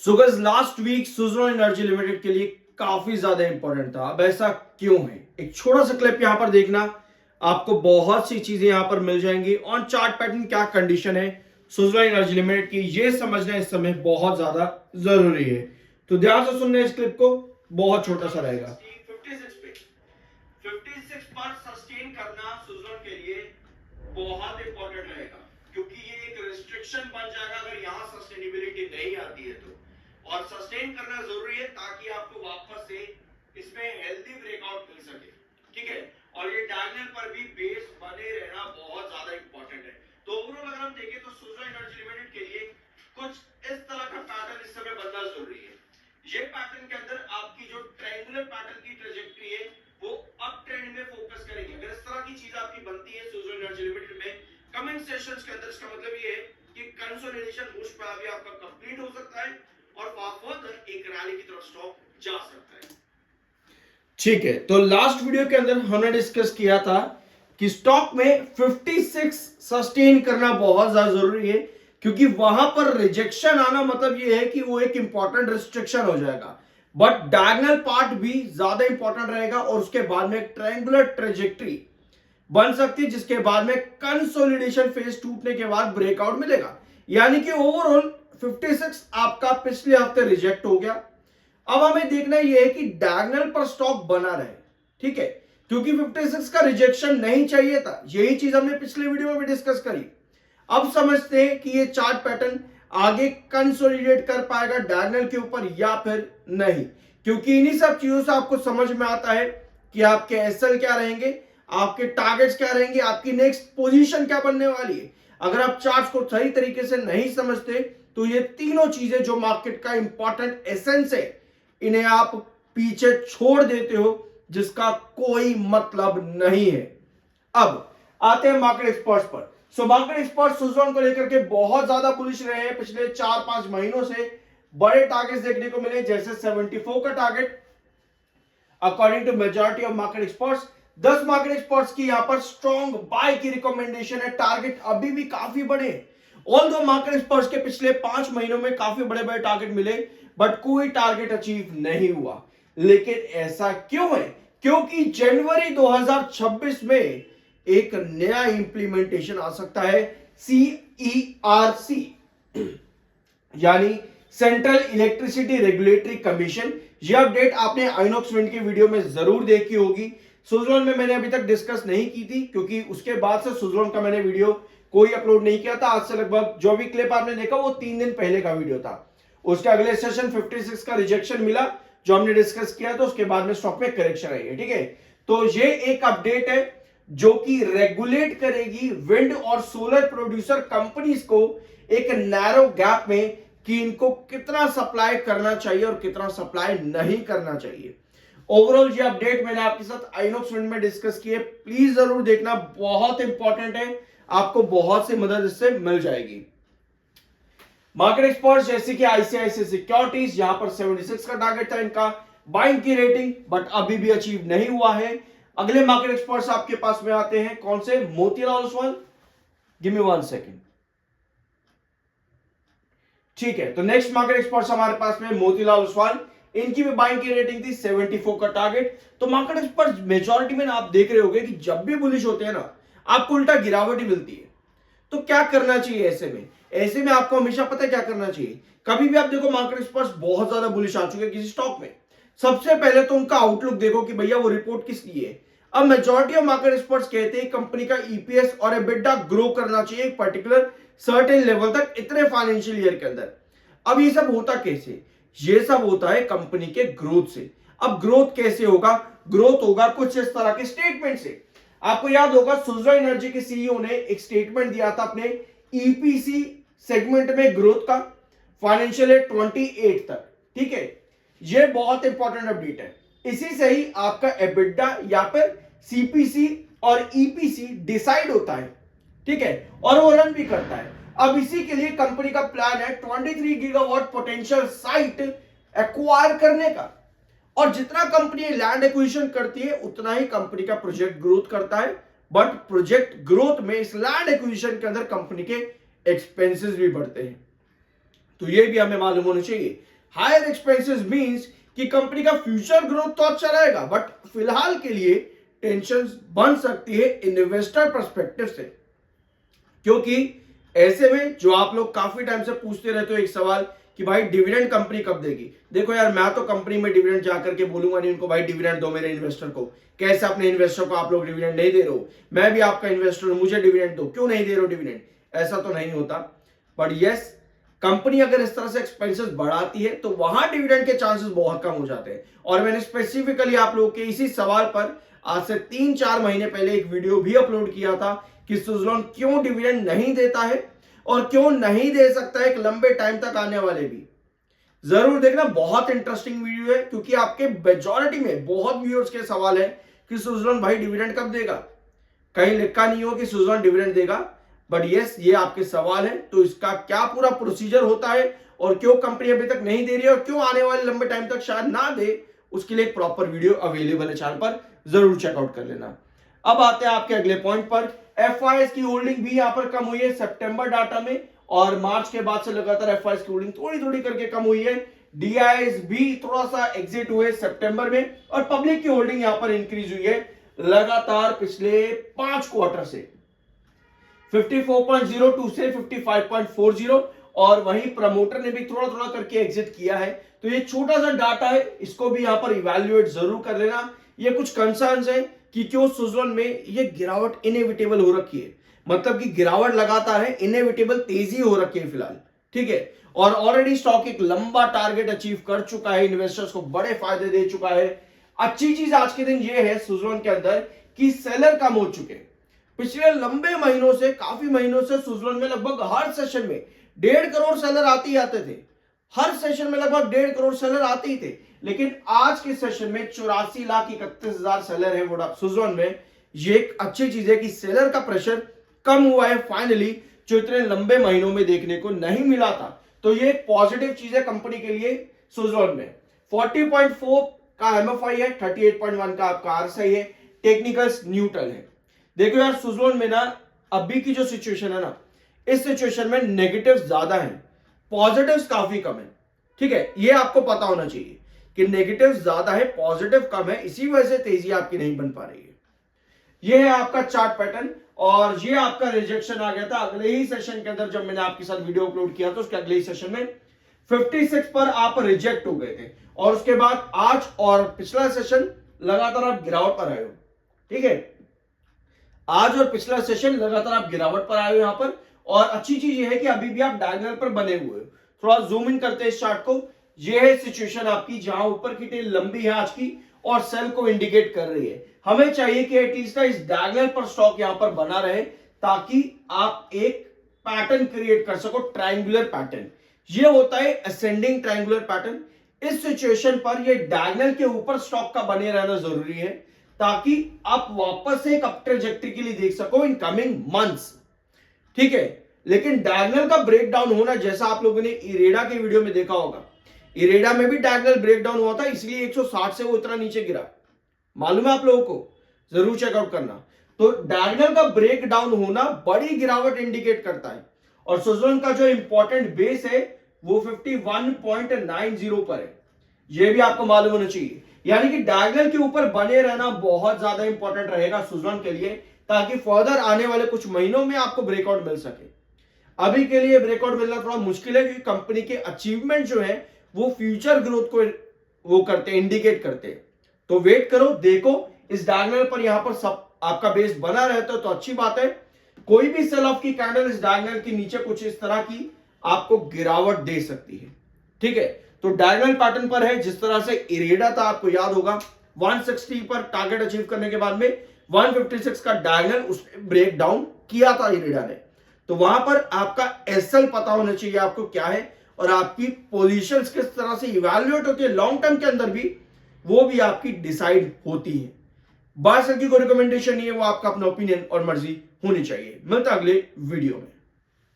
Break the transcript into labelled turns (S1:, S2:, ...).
S1: सो guys last week Suzlon Energy Limited के लिए काफी ज्यादा इंपॉर्टेंट था। अब ऐसा क्यों है, एक छोटा सा क्लिप यहां पर देखना, आपको बहुत सी चीजें यहां पर मिल जाएंगी। ऑन चार्ट पैटर्न क्या कंडीशन है सुज़लोन एनर्जी लिमिटेड की, ये समझना इस समय बहुत ज्यादा जरूरी है। तो ध्यान से सुनना इस क्लिप को, बहुत छोटा सा रहेगा। 56 पर सस्टेन करना सुज़लोन के लिए बहुत इंपॉर्टेंट रहेगा, क्योंकि ये एक रिस्ट्रिक्शन बन जाएगा अगर यहां सस्टेनेबिलिटी नहीं आती है तो। और सस्टेन करना जरूरी है ताकि आपको वापस से इसमें हेल्दी ब्रेकआउट मिल सके, ठीक है। और ये डायगोनल पर भी बेस बने रहना बहुत ज्यादा इंपॉर्टेंट है। तो ओवरऑल अगर हम देखें तो सुज़लोन एनर्जी लिमिटेड के लिए कुछ इस तरह का पैटर्न इस समय बनना जरूरी है। ये पैटर्न के अंदर आपकी जो ट्रायंगुलर पैटर्न की ट्रेजेक्टरी है वो अप ट्रेंड में फोकस करेगी। अगर इस तरह की चीज आपकी बनती है सुज़लोन एनर्जी लिमिटेड में कमिंग सेशंस के अंदर, इसका मतलब ये है कि कंसोलिडेशन पुश पर अभी आपका कंप्लीट हो सकता है और फर्दर एक रैली की तरफ स्टॉक जा सकता है। ठीक है, तो लास्ट वीडियो के अंदर हमने डिस्कस किया था कि स्टॉक में 56 सस्टेन करना बहुत ज्यादा जरूरी है, क्योंकि वहां पर रिजेक्शन आना मतलब ये है कि वो एक इंपॉर्टेंट रिस्ट्रिक्शन हो जाएगा। बट डायगोनल पार्ट भी ज्यादा इंपॉर्टेंट रहेगा और उसके बाद में ट्रायंगुलर ट्रेजेक्टरी बन सकती है, जिसके बाद में कंसोलिडेशन फेज टूटने के बाद ब्रेकआउट मिलेगा। यानी कि ओवरऑल 56 आपका पिछले हफ्ते रिजेक्ट हो गया। अब हमें देखना यह है कि डायगोनल पर स्टॉक बना रहे, ठीक है, क्योंकि 56 का रिजेक्शन नहीं चाहिए था। यही चीज हमने पिछले वीडियो में भी डिस्कस करी। अब समझते हैं कि ये चार्ट पैटर्न आगे कंसोलिडेट कर पाएगा डायगोनल के ऊपर या फिर नहीं, क्योंकि इन्हीं सब चीजों से आपको समझ में आता है कि आपके एसएल क्या रहेंगे, आपके टारगेट्स क्या रहेंगे, आपकी नेक्स्ट पोजीशन क्या बनने वाली है। अगर आप चार्ट्स को सही तरीके से नहीं समझते तो ये तीनों चीजें जो मार्केट का इंपॉर्टेंट एसेंस है, इन्हें आप पीछे छोड़ देते हो, जिसका कोई मतलब नहीं है। अब आते हैं मार्केट एक्सपर्ट्स पर। सो मार्केट एक्सपर्ट सुज़लोन को लेकर के बहुत ज्यादा बुलिश रहे हैं पिछले 4-5 महीनों से। बड़े टारगेट्स देखने को मिले, जैसे 74 का target according to majority of market experts. 10 market experts की यहां पर स्ट्रॉन्ग बाय की रिकमेंडेशन है। टारगेट अभी भी काफी बड़े, ऑल दो मार्केट एक्सपर्ट्स के पिछले 5 महीनों में काफी बड़े बड़े टारगेट मिले, बट कोई टारगेट अचीव नहीं हुआ। लेकिन ऐसा क्यों है? क्योंकि जनवरी 2026 में एक नया इंप्लीमेंटेशन आ सकता है, CERC यानी सेंट्रल इलेक्ट्रिसिटी रेगुलेटरी कमीशन। यह अपडेट आपने आइनॉक्स विंड की वीडियो में जरूर देखी होगी। सुज़लोन में मैंने अभी तक डिस्कस नहीं की थी, क्योंकि उसके बाद से सुज़लोन का मैंने वीडियो कोई अपलोड नहीं किया था। आज से लगभग जो भी क्लिप आपने देखा वो 3 दिन पहले का वीडियो था। उसके अगले सेशन 56 का रिजेक्शन मिला जो हमने डिस्कस किया, तो उसके बाद में स्टॉक में करेक्शन आई है, ठीक है। तो ये एक अपडेट है जो कि रेगुलेट करेगी विंड और सोलर प्रोड्यूसर कंपनीज को एक नैरो गैप में कि इनको कितना सप्लाई करना चाहिए और कितना सप्लाई नहीं करना चाहिए। ओवरऑल ये अपडेट मैंने आपके साथ आइनॉक्स विंड में डिस्कस की है, प्लीज जरूर देखना, बहुत इंपॉर्टेंट है, आपको बहुत सी मदद इससे मिल जाएगी। मार्केट एक्सपर्ट्स जैसे कि आईसीआईसीआई सिक्योरिटीज, यहां पर 76 का टारगेट था इनका बाइंग की रेटिंग, बट अभी भी अचीव नहीं हुआ है। अगले मार्केट एक्सपर्ट्स आपके पास में आते हैं, कौन से? Motilal Oswal. Give me 1 second, ठीक है। तो नेक्स्ट मार्केट एक्सपर्ट्स हमारे पास में मोतीलाल ओसवाल, इनकी भी बाइंग की रेटिंग थी 74 का टारगेट। तो मार्केट एक्सपर्ट्स मेजॉरिटी में आप देख रहे होंगे कि जब भी बुलिश होते हैं ना, आपको उल्टा गिरावट ही मिलती है। तो क्या करना चाहिए ऐसे में? ऐसे में आपको हमेशा पता है क्या करना चाहिए। कभी भी आप देखो मार्केट एक्सपर्ट्स बहुत ज्यादा बुलिश आ चुके हैं किसी स्टॉक में, सबसे पहले तो उनका आउटलुक देखो कि भैया वो रिपोर्ट किस लिए है। अब मेजॉरिटी ऑफ मार्केट एक्सपर्ट्स कहते हैं कंपनी का ईपीएस और एबिटा ग्रो करना चाहिए एक पर्टिकुलर सर्टेन लेवल तक इतने फाइनेंशियल ईयर के अंदर। अब ये सब होता कैसे? ये सब होता है कंपनी के ग्रोथ से। अब ग्रोथ कैसे होगा? ग्रोथ होगा कुछ इस तरह के स्टेटमेंट से। आपको याद होगा सुज़लोन एनर्जी के सीईओ ने एक स्टेटमेंट दिया था अपने ईपीसी सेगमेंट में ग्रोथ का, फाइनेंशियल ईयर 28 तक, ठीक है। यह बहुत इंपॉर्टेंट अपडेट है। इसी से ही आपका एबिटा या फिर सीपीसी और ईपीसी डिसाइड होता है, ठीक है, और वो रन भी करता है। अब इसी के लिए कंपनी का प्लान है 23 गीगावाट पोटेंशियल साइट एक्वायर करने का। और जितना कंपनी लैंड एक्विजिशन करती है उतना ही कंपनी का प्रोजेक्ट ग्रोथ करता है, बट प्रोजेक्ट ग्रोथ में इस लैंड एक्विजिशन के अंदर कंपनी के एक्सपेंसेस भी बढ़ते हैं। तो ये भी हमें मालूम होना चाहिए।
S2: हायर एक्सपेंसेस मींस कि कंपनी का फ्यूचर ग्रोथ तो अच्छा रहेगा, बट फिलहाल के लिए टेंशन बन सकती है इन्वेस्टर पर्सपेक्टिव से। क्योंकि ऐसे में जो आप लोग काफी टाइम से पूछते रहते हो एक सवाल कि भाई डिविडेंड कंपनी कब देगी। देखो यार, मैं तो कंपनी में डिविडेंड जाकर के बोलूंगा नहीं उनको भाई डिविडेंड दो मेरे इन्वेस्टर को। कैसे अपने इन्वेस्टर को आप लोग डिविडेंड नहीं दे रहे हो, मैं भी आपका इन्वेस्टर हूं, मुझे डिविडेंड दो, क्यों नहीं दे रहे हो डिविडेंड, ऐसा तो नहीं होता। बट यस, कंपनी अगर इस तरह से एक्सपेंसेस बढ़ाती है तो वहां डिविडेंड के चांसेस बहुत कम हो जाते हैं। और मैंने स्पेसिफिकली आप लोगों के इसी सवाल पर आज से 3-4 महीने पहले एक वीडियो भी अपलोड किया था कि सुज़लोन क्यों डिविडेंड नहीं देता है और क्यों नहीं दे सकता है एक लंबे टाइम तक आने वाले भी। जरूर देखना, बहुत इंटरेस्टिंग वीडियो है, क्योंकि आपके मेजॉरिटी में बहुत व्यूअर्स के सवाल है कि सुज़लोन भाई डिविडेंड कब देगा। कहीं लिखा नहीं हो कि सुज़लोन डिविडेंड देगा, बट यस ये आपके सवाल है। तो इसका क्या पूरा प्रोसीजर होता है और क्यों कंपनी अभी तक नहीं दे रही है और क्यों आने वाले लंबे टाइम तक शायद ना दे, उसके लिए एक प्रॉपर वीडियो अवेलेबल है चैनल पर, जरूर चेकआउट कर लेना। अब आते हैं आपके अगले पॉइंट पर। एफआईएस की होल्डिंग भी यहां पर कम हुई है सितंबर डाटा में, और मार्च के बाद से लगातार एफआईएस की होल्डिंग थोड़ी थोड़ी करके कम हुई है। डीआईएस भी थोड़ा सा एग्जिट हुए सितंबर में, और पब्लिक की होल्डिंग यहां पर इंक्रीज हुई है लगातार पिछले 5 क्वार्टर से 54.02 से 55.40, और वहीं प्रमोटर ने भी थोड़ा थोड़ा करके एग्जिट किया है। तो ये छोटा सा डाटा है, इसको भी यहां पर इवैल्यूएट जरूर कर लेना। ये कुछ कंसर्न्स है कि क्यों सुज़लोन में ये गिरावट इनएविटेबल हो रखी है, मतलब कि गिरावट लगातार है, इनएविटेबल तेजी हो रखी है फिलहाल, ठीक है। और ऑलरेडी स्टॉक एक लंबा टारगेट अचीव कर चुका है, इन्वेस्टर्स को बड़े फायदे दे चुका है। अच्छी चीज आज के दिन ये है सुज़लोन के अंदर कि सेलर कम हो चुके हैं। पिछले लंबे महीनों से, काफी महीनों से सुज़लोन में लगभग हर सेशन में 1.5 करोड़ सेलर आते ही आते थे। हर सेशन में लगभग 1.5 करोड़ सेलर आते ही थे, लेकिन आज के सेशन में 84,31,000 सेलर है वो सुज़लोन में। ये एक अच्छी चीज है कि सेलर का प्रेशर कम हुआ है फाइनली, जो इतने लंबे महीनों में देखने को नहीं मिला था। तो ये एक पॉजिटिव चीज है कंपनी के लिए सुज़लोन में। 40.4 का एमएफआई है, 38.1 का आपका आरएसआई है, टेक्निकल्स न्यूट्रल है। देखो यार, सुज़लोन में ना अभी की जो सिचुएशन है ना, इस सिचुएशन में नेगेटिव ज्यादा है, पॉजिटिव्स काफी कम है, ठीक है। ये आपको पता होना चाहिए कि नेगेटिव ज्यादा है, पॉजिटिव कम है, इसी वजह से तेजी आपकी नहीं बन पा रही है। ये है आपका चार्ट पैटर्न, और ये आपका रिजेक्शन आ गया था अगले ही सेशन के अंदर, जब मैंने आपके साथ वीडियो अपलोड किया था उसके अगले ही सेशन में 56 पर आप रिजेक्ट हो गए थे, और उसके बाद आज और पिछला सेशन लगातार आप गिरावट पर आए हो, ठीक है। आज और पिछला सेशन लगातार आप गिरावट पर आए हो यहां पर, और अच्छी चीज ये है कि अभी भी आप डायगोनल पर बने हुए हो। थोड़ा जूम इन करते हैं इस चार्ट को। ये है सिचुएशन आपकी, जहां ऊपर की टेल लंबी है आज की और सेल को इंडिकेट कर रही है। हमें चाहिए कि एटलीस्ट इस डायगोनल पर स्टॉक यहां पर बना रहे, ताकि आप एक पैटर्न क्रिएट कर सको, ट्रायंगुलर पैटर्न। ये होता है असेंडिंग ट्रायंगुलर पैटर्न। इस सिचुएशन पर ये डायगोनल के ऊपर स्टॉक का बने रहना जरूरी है, ताकि आप वापस से एक अप ट्रैजेक्टरी के लिए देख सको इन कमिंग मंथ्स, ठीक है। लेकिन डायगोनल का ब्रेकडाउन होना, जैसा आप लोगों ने इरेडा के वीडियो में देखा होगा, इरेडा में भी डायगोनल ब्रेकडाउन हुआ था, इसलिए 160 से वो इतना नीचे गिरा, मालूम है आप लोगों को, जरूर चेकआउट करना। तो डायगोनल का ब्रेकडाउन होना बड़ी गिरावट इंडिकेट करता है, और सुज़लोन का जो इंपॉर्टेंट बेस है वो 51.90 पर है, ये भी आपको मालूम होना चाहिए। यानी कि डायगोनल के ऊपर बने रहना बहुत ज्यादा इंपॉर्टेंट रहेगा सुज़लोन के लिए, ताकि फर्दर आने वाले कुछ महीनों में आपको ब्रेकआउट मिल सके। अभी के लिए ब्रेकआउट मिलना थोड़ा मुश्किल है, क्योंकि कंपनी के अचीवमेंट जो है वो फ्यूचर ग्रोथ को वो करते हैं, इंडिकेट करते हैं। तो वेट करो, देखो, इस डायगोनल पर यहां पर सब आपका बेस बना रहता है तो अच्छी बात है। कोई भी सेल ऑफ की कैंडल इस डायगोनल के नीचे कुछ इस तरह की आपको गिरावट दे सकती है, ठीक है। तो डायगोनल पैटर्न पर है, जिस तरह से इरेडा था आपको याद होगा, 160 पर टारगेट अचीव करने के बाद में 156 का डायगोनल उसने ब्रेक डाउन किया था इरेडा ने। तो वहां पर आपका एसएल पता होना चाहिए आपको क्या है, और आपकी पोजीशंस किस तरह से इवैल्यूएट होती है लॉन्ग टर्म के अंदर भी, वो भी आपकी डिसाइड होती है। बाय सेल की कोई रिकमेंडेशन नहीं है, वो आपका अपना ओपिनियन और मर्जी होनी चाहिए। मिलता अगले वीडियो में।